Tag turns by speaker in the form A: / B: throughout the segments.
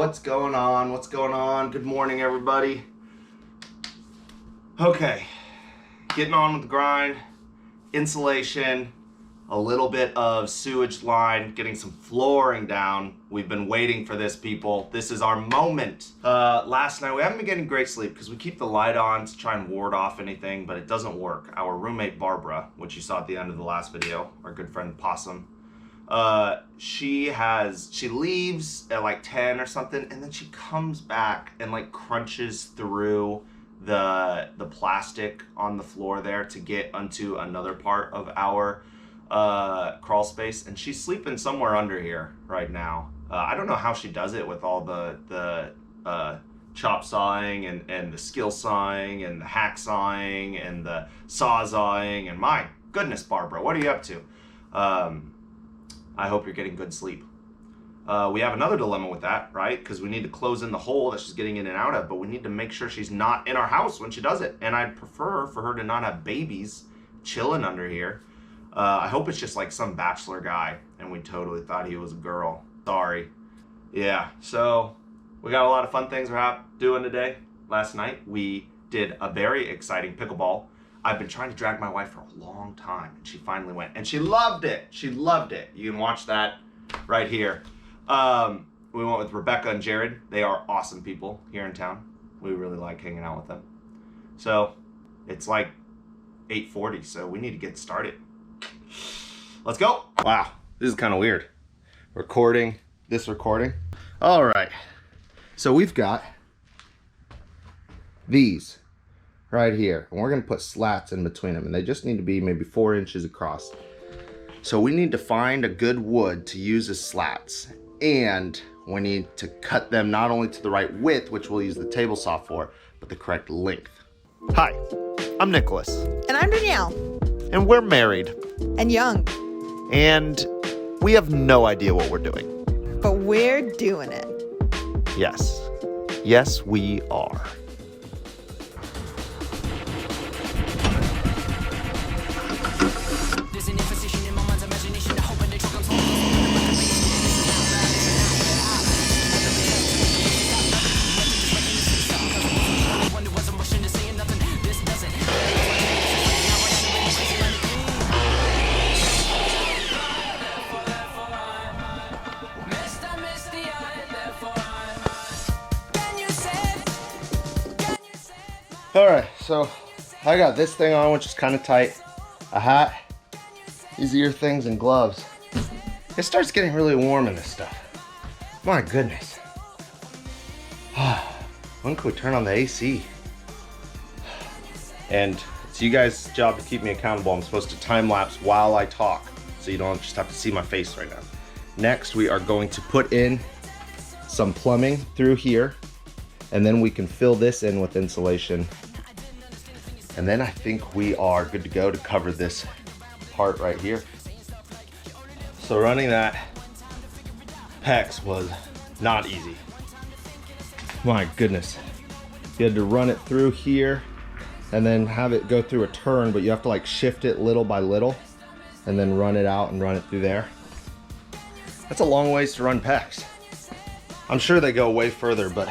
A: What's going on? What's going on? Good morning, everybody. Okay, getting on with the grind. Insulation, a little bit of sewage line, getting some flooring down. We've been waiting for this, people. This is our moment. Last night, we haven't been getting great sleep because we keep the light on to try and ward off anything, but it doesn't work. Our roommate, Barbara, which you saw at the end of the last video, our good friend Possum, she leaves at like 10 or something, and then she comes back and like crunches through the plastic on the floor there to get onto another part of our crawl space, and she's sleeping somewhere under here right now. I don't know how she does it with all the chop sawing and the skill sawing and the hack sawing and the sawzawing, and my goodness, Barbara, what are you up to? I hope you're getting good sleep. We have another dilemma with that, right? Because we need to close in the hole that she's getting in and out of, but we need to make sure she's not in our house when she does it. And I'd prefer for her to not have babies chilling under here. I hope it's just like some bachelor guy and we totally thought he was a girl. Sorry. Yeah, so we got a lot of fun things we're doing today. Last night we did a very exciting pickleball. I've been trying to drag my wife for a long time, and she finally went, and she loved it. She loved it. You can watch that right here. We went with Rebecca and Jared. They are awesome people here in town. We really like hanging out with them. So it's like 8:40, so we need to get started. Let's go. Wow, this is kind of weird. Recording. All right. So we've got these right here, and we're gonna put slats in between them, and they just need to be maybe 4 inches across. So we need to find a good wood to use as slats, and we need to cut them not only to the right width, which we'll use the table saw for, but the correct length. Hi, I'm Nicholas.
B: And I'm Danielle.
A: And we're married.
B: And young.
A: And we have no idea what we're doing.
B: But we're doing it.
A: Yes. Yes, we are. All right, so I got this thing on, which is kind of tight, a hat, these ear things, and gloves. It starts getting really warm in this stuff. My goodness. When can we turn on the AC? And it's you guys' job to keep me accountable. I'm supposed to time lapse while I talk, so you don't just have to see my face right now. Next, we are going to put in some plumbing through here, and then we can fill this in with insulation. And then I think we are good to go to cover this part right here. So running that PEX was not easy. My goodness. You had to run it through here and then have it go through a turn, but you have to like shift it little by little and then run it out and run it through there. That's a long ways to run PEX. I'm sure they go way further, but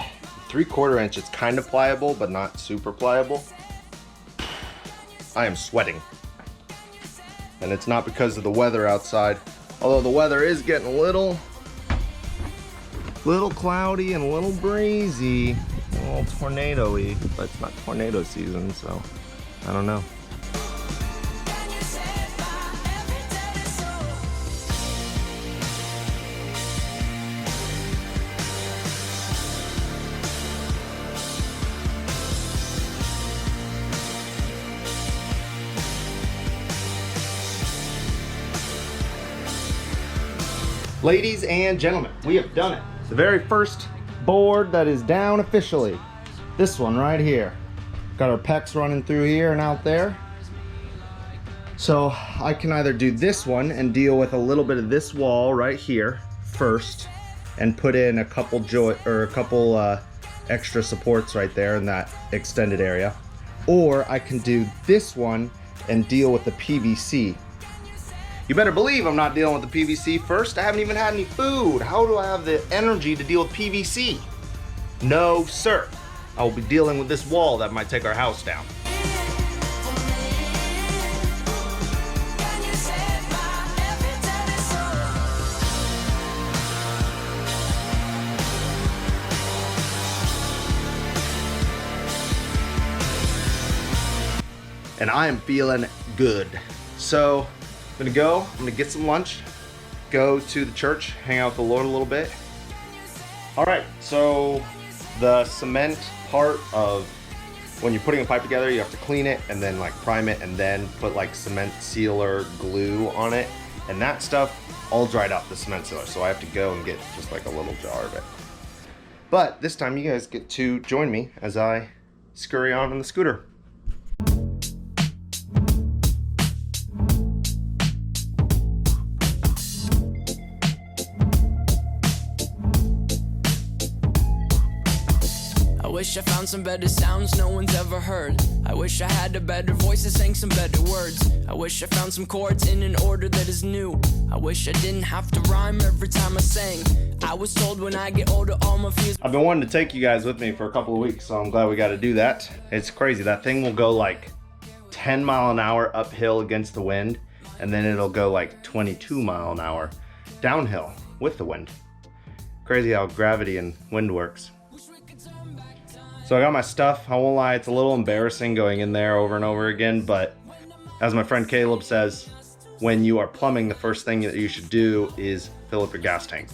A: 3/4 inch, it's kind of pliable, but not super pliable. I am sweating. And it's not because of the weather outside, although the weather is getting a little cloudy and a little breezy, a little tornado-y, but it's not tornado season, so I don't know. Ladies and gentlemen, we have done it. The very first board that is down officially. This one right here. Got our PEX running through here and out there. So I can either do this one and deal with a little bit of this wall right here first and put in a couple extra supports right there in that extended area. Or I can do this one and deal with the PVC. You better believe I'm not dealing with the PVC first. I haven't even had any food. How do I have the energy to deal with PVC? No, sir. I will be dealing with this wall that might take our house down. And I am feeling good. So I'm gonna get some lunch, go to the church, hang out with the Lord a little bit. All right, so the cement part of when you're putting a pipe together, you have to clean it and then like prime it and then put like cement sealer glue on it. And that stuff all dried up, the cement sealer. So I have to go and get just like a little jar of it. But this time you guys get to join me as I scurry on the scooter.
C: I wish I found some better sounds no one's ever heard. I wish I had a better voice that sang some better words. I wish I found some chords in an order that is new. I wish I didn't have to rhyme every time I sang. I was told when I get older all my fears.
A: I've been wanting to take you guys with me for a couple of weeks, so I'm glad we got to do that. It's crazy. That thing will go like 10 mile an hour uphill against the wind, and then it'll go like 22 mile an hour downhill with the wind. Crazy how gravity and wind works. So I got my stuff. I won't lie, it's a little embarrassing going in there over and over again, but as my friend Caleb says, when you are plumbing, the first thing that you should do is fill up your gas tank.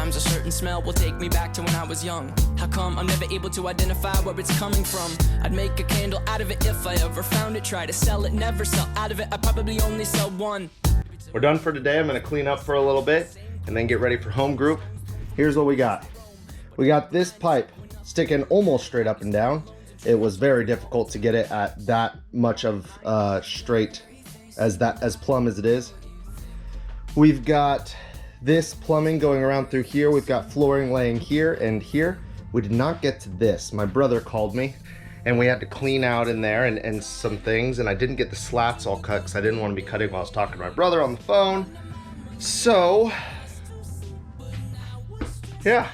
C: A certain smell will take me back to when I was young. How come I'm never able to identify where it's coming from? I'd make a candle out of it if I ever found it. Try to sell it, never sell out of it. I probably only sell one.
A: We're done for today. I'm gonna clean up for a little bit and then get ready for home group. Here's what we got. We got this pipe sticking almost straight up and down. It was very difficult to get it at that much of straight as plumb as it is. We've got this plumbing going around through here. We've got flooring laying here and here. We did not get to this. My brother called me and we had to clean out in there and some things, and I didn't get the slats all cut because I didn't want to be cutting while I was talking to my brother on the phone. So yeah,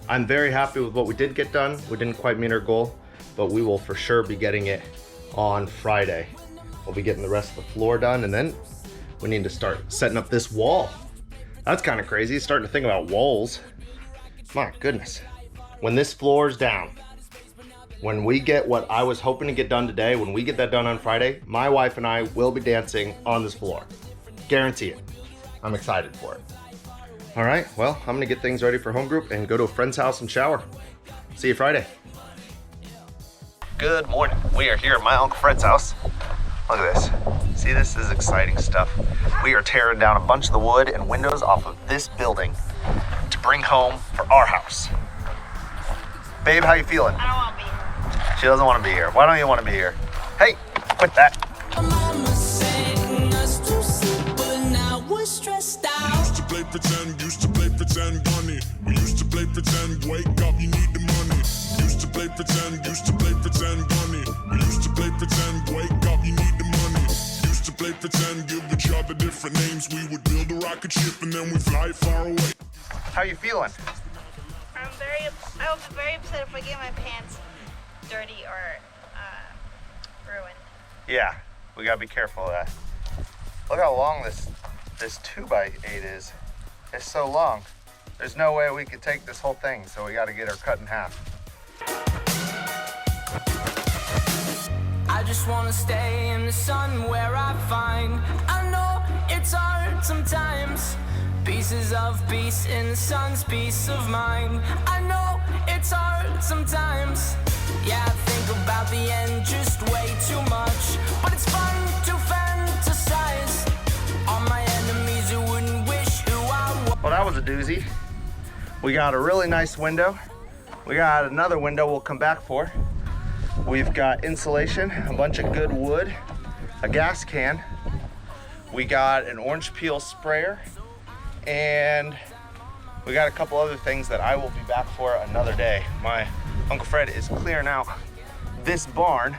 A: I'm very happy with what we did get done. We didn't quite meet our goal, but we will for sure be getting it on Friday. We'll be getting the rest of the floor done, and then we need to start setting up this wall. That's kind of crazy, starting to think about walls. My goodness. When this floor's down, when we get what I was hoping to get done today, when we get that done on Friday, my wife and I will be dancing on this floor. Guarantee it. I'm excited for it. All right, well, I'm gonna get things ready for home group and go to a friend's house and shower. See you Friday. Good morning. We are here at my Uncle Fred's house. Look at this. See, this is exciting stuff. We are tearing down a bunch of the wood and windows off of this building to bring home for our house. Babe, how you feeling?
D: I don't want to be here.
A: She doesn't want to be here. Why don't you want to be here? Hey, quit that.
E: Used to play pretend, bunny. We used to play pretend, wake up, you need the money. Used to play pretend, bunny. We used to play pretend, wake up, you need the money. Used to play pretend, give each other different names. We would build a rocket ship and then we fly far away.
A: How you feeling?
D: I will be very upset if I get my pants dirty or ruined.
A: Yeah, we gotta be careful of that. Look how long this 2x8 is. It's so long. There's no way we could take this whole thing, so we gotta get her cut in half.
C: I just wanna stay in the sun where I find. I know it's hard sometimes. Pieces of peace in the sun's peace of mind. I know it's hard sometimes. Yeah, I think about the end just way too much. But it's fun to fantasize on my enemies who wouldn't wish who I was.
A: Well, that was a doozy. We got a really nice window. We got another window we'll come back for. We've got insulation, a bunch of good wood, a gas can. We got an orange peel sprayer, and we got a couple other things that I will be back for another day. My Uncle Fred is clearing out this barn,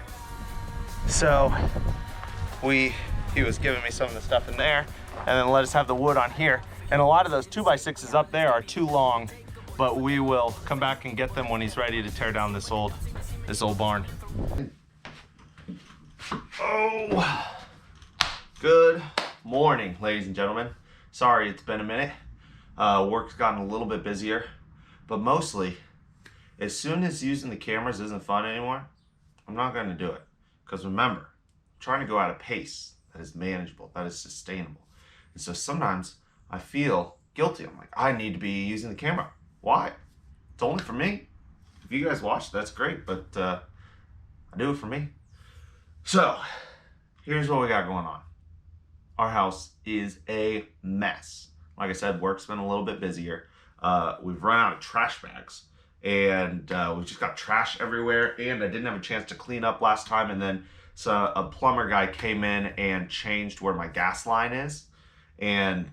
A: so he was giving me some of the stuff in there, and then let us have the wood on here. And a lot of those 2x6s up there are too long, but we will come back and get them when he's ready to tear down this old barn. Oh, good morning, ladies and gentlemen. Sorry it's been a minute. Work's gotten a little bit busier, but mostly, as soon as using the cameras isn't fun anymore, I'm not going to do it. Because remember, I'm trying to go at a pace that is manageable, that is sustainable. And so sometimes I feel guilty. I'm like, I need to be using the camera. Why? It's only for me. If you guys watch, that's great, but I do it for me. So, here's what we got going on. Our house is a mess. Like I said, work's been a little bit busier. We've run out of trash bags, and we've just got trash everywhere, and I didn't have a chance to clean up last time, and then so a plumber guy came in and changed where my gas line is, and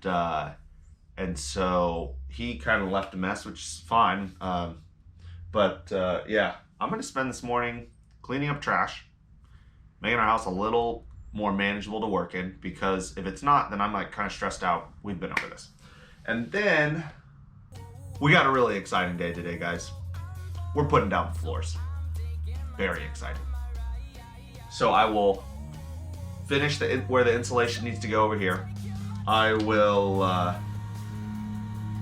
A: so he kind of left a mess, which is fine. Yeah, I'm gonna spend this morning cleaning up trash, making our house a little more manageable to work in, because if it's not, then I'm like kind of stressed out. We've been over this. And then we got a really exciting day today, guys. We're putting down floors. Very exciting. So I will finish where the insulation needs to go over here. I will,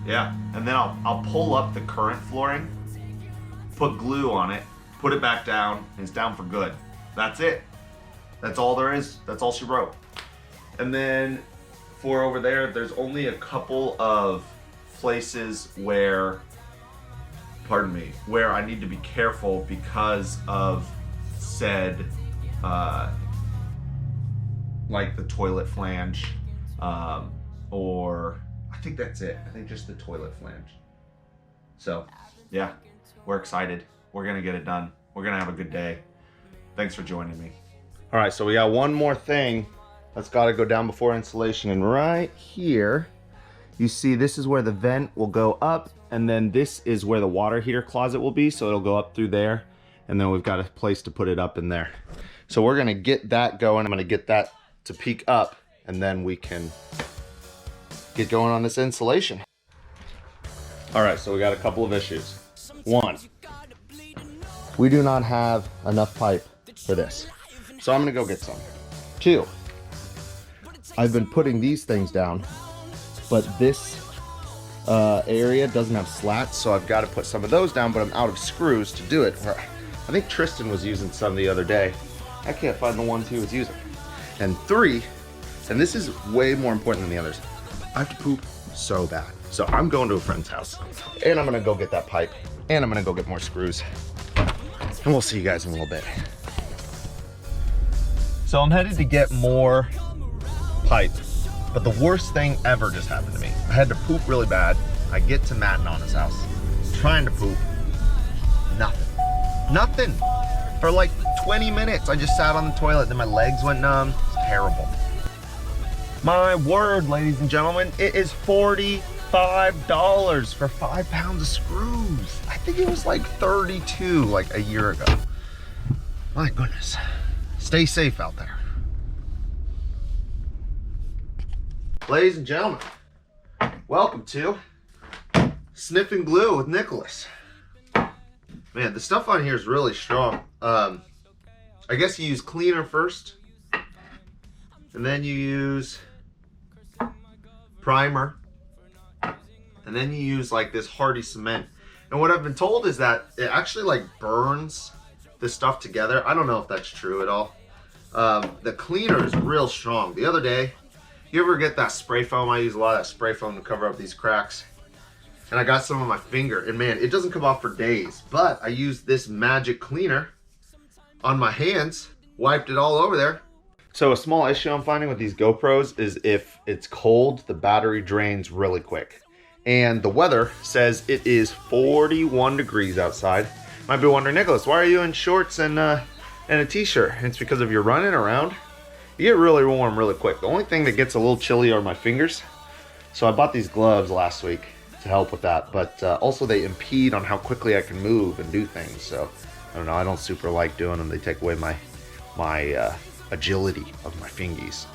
A: yeah, and then I'll pull up the current flooring, put glue on it, put it back down, and it's down for good. That's it. That's all there is. That's all she wrote. And then for over there, there's only a couple of places where, pardon me, where I need to be careful because of said, like the toilet flange, or I think that's it. I think just the toilet flange. So yeah, we're excited. We're gonna get it done. We're gonna have a good day. Thanks for joining me. All right, so we got one more thing that's got to go down before insulation, and right here you see this is where the vent will go up, and then this is where the water heater closet will be, so it'll go up through there, and then we've got a place to put it up in there. So we're gonna get that going. I'm gonna get that to peak up, and then we can get going on this insulation. All right, so we got a couple of issues. One, we do not have enough pipe for this, so I'm gonna go get some. Two, I've been putting these things down, but this area doesn't have slats, so I've got to put some of those down, but I'm out of screws to do it. I think Tristan was using some the other day. I can't find the ones he was using. And three, and this is way more important than the others, I have to poop so bad. So I'm going to a friend's house, and I'm gonna go get that pipe, and I'm gonna go get more screws, and we'll see you guys in a little bit. So I'm headed to get more pipe, but the worst thing ever just happened to me. I had to poop really bad. I get to Matt and Anna's house, trying to poop, nothing. For like 20 minutes, I just sat on the toilet, then my legs went numb. It's terrible. My word, ladies and gentlemen, it is $45 for 5 pounds of screws. I think it was like 32 like a year ago. My goodness. Stay safe out there. Ladies and gentlemen, welcome to Sniffing Glue with Nicholas. Man, the stuff on here is really strong. I guess you use cleaner first, and then you use primer, and then you use like this hardy cement. And what I've been told is that it actually like burns the stuff together. I don't know if that's true at all. The cleaner is real strong. The other day, you ever get that spray foam? I use a lot of that spray foam to cover up these cracks. And I got some on my finger, and man, it doesn't come off for days. But I used this magic cleaner on my hands, wiped it all over there. So a small issue I'm finding with these GoPros is if it's cold, the battery drains really quick. And the weather says it is 41 degrees outside. Might be wondering, Nicholas, why are you in shorts and and a t-shirt. It's because if you're running around, you get really warm really quick. The only thing that gets a little chilly are my fingers. So I bought these gloves last week to help with that, but also they impede on how quickly I can move and do things. So I don't know, I don't super like doing them. They take away my agility of my fingies.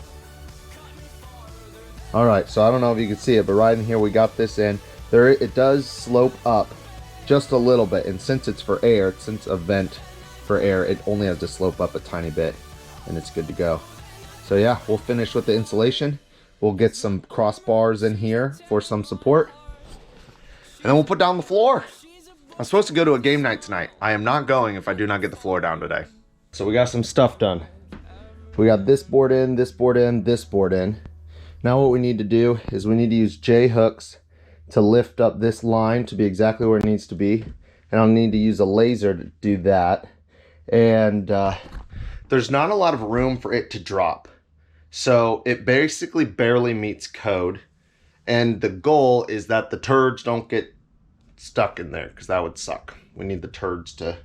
A: All right, so I don't know if you can see it, but right in here we got this in. There, it does slope up just a little bit, and since it's for air, since a vent for air, it only has to slope up a tiny bit, and it's good to go. So yeah, we'll finish with the insulation. We'll get some crossbars in here for some support, and then we'll put down the floor. I'm supposed to go to a game night tonight. I am not going if I do not get the floor down today. So we got some stuff done. We got this board in, this board in, this board in. Now what we need to do is we need to use J-hooks to lift up this line to be exactly where it needs to be. And I'll need to use a laser to do that. And there's not a lot of room for it to drop. So it basically barely meets code. And the goal is that the turds don't get stuck in there, because that would suck. We need the turds to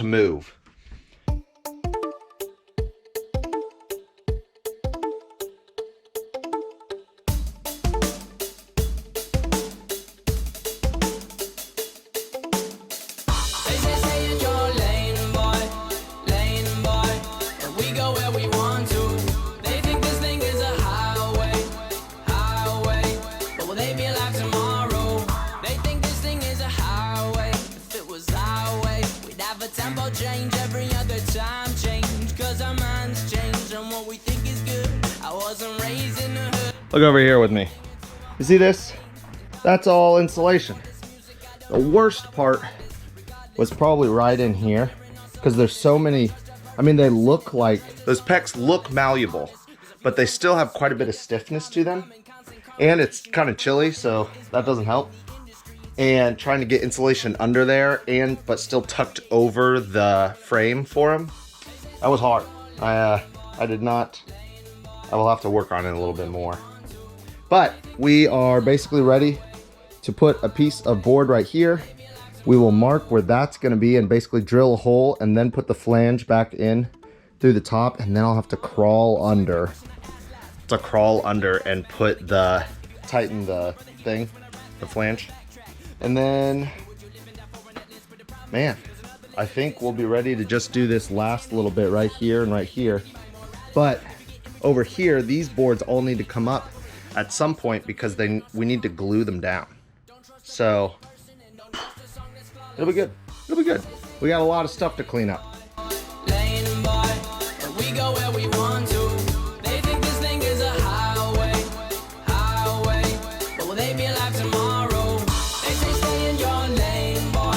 A: move.
C: Change every other time, change, cause our minds change, and what we think is good. I wasn't raised in the hood.
A: Look over here with me. You see this? That's all insulation. The worst part was probably right in here, because there's so many. I mean, they look like, those pecs look malleable, but they still have quite a bit of stiffness to them, and it's kind of chilly, so that doesn't help. And trying to get insulation under there but still tucked over the frame for them, that was hard. I will have to work on it a little bit more. But we are basically ready to put a piece of board right here. We will mark where that's going to be and basically drill a hole and then put the flange back in through the top, and then I'll have to crawl under. And tighten the thing, the flange. And then, man, I think we'll be ready to just do this last little bit right here and right here. But over here, these boards all need to come up at some point because we need to glue them down. So it'll be good. It'll be good. We got a lot of stuff to clean up.
C: We go where we want to. They think this thing is a highway, but will they be alive tomorrow? They say stay in your lane, boy.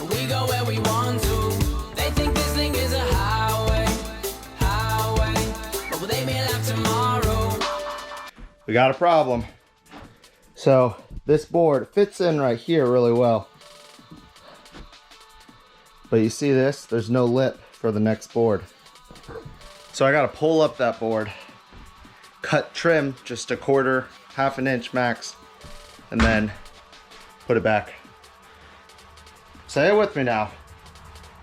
C: We go where we want to. They think this thing is a highway, but will they be alive tomorrow?
A: We got a problem. So this board fits in right here really well. But you see this? There's no lip for the next board. So I gotta pull up that board, trim just a quarter, half an inch max, and then put it back. Say it with me now.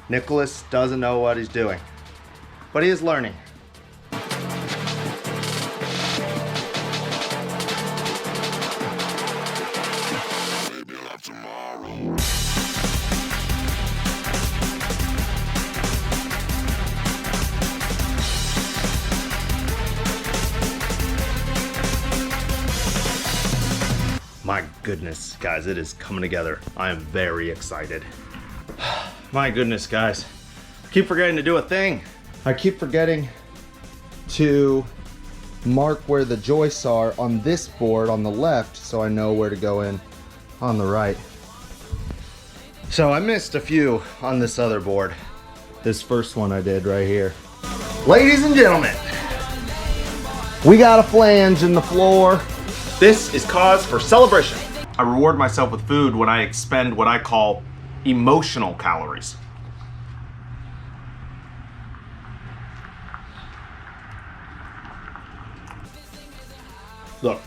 A: Nicholas doesn't know what he's doing, but he is learning. My goodness, guys, it is coming together. I am very excited. My goodness, guys. I keep forgetting to do a thing. I keep forgetting to mark where the joists are on this board on the left so I know where to go in on the right. So I missed a few on this other board. This first one I did right here. Ladies and gentlemen, we got a flange in the floor. This is cause for celebration. I reward myself with food when I expend what I call emotional calories. Look.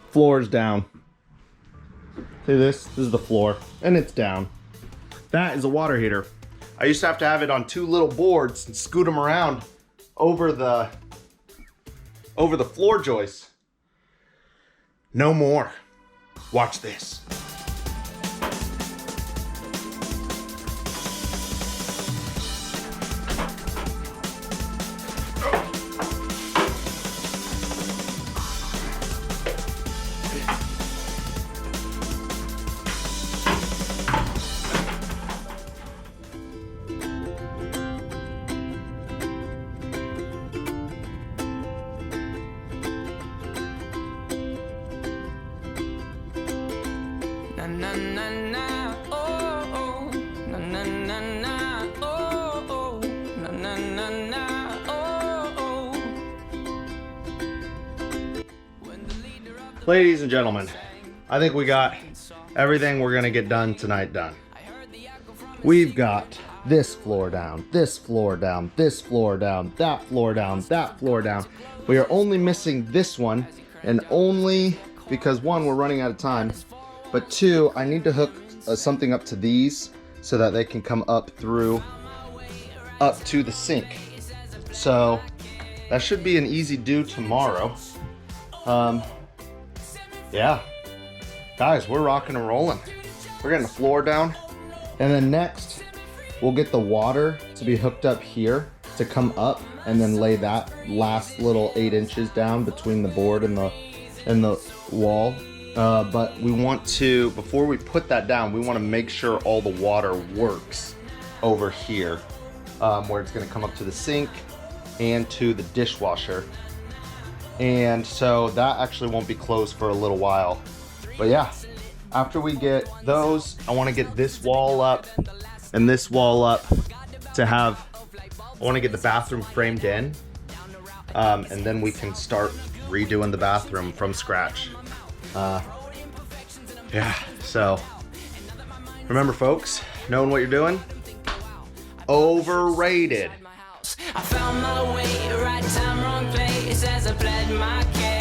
A: Floor's down. See this? This is the floor, and it's down. That is a water heater. I used to have it on 2 little boards and scoot them around over the floor joists. No more. Watch this.
C: Na na na na, oh oh, na na na na, oh oh, na na na na, oh oh. When the leader of the
A: Ladies and gentlemen, I think we got everything we're gonna get done tonight done. We've got this floor down, this floor down, this floor down, that floor down, that floor down. We are only missing this one, and only because 1, we're running out of time, but 2, I need to hook something up to these so that they can come up through, up to the sink. So that should be an easy do tomorrow. Yeah, guys, we're rocking and rolling. We're getting the floor down, and then next we'll get the water to be hooked up here to come up, and then lay that last little 8 inches down between the board and the wall. But we want to, before we put that down, we want to make sure all the water works over here, where it's going to come up to the sink and to the dishwasher. And so that actually won't be closed for a little while. But yeah, after we get those, I want to get this wall up and this wall up to have, I want to get the bathroom framed in, and then we can start redoing the bathroom from scratch. Yeah, so remember folks, knowing what you're doing, overrated.
C: I found my way, right time, wrong place as I pled my case.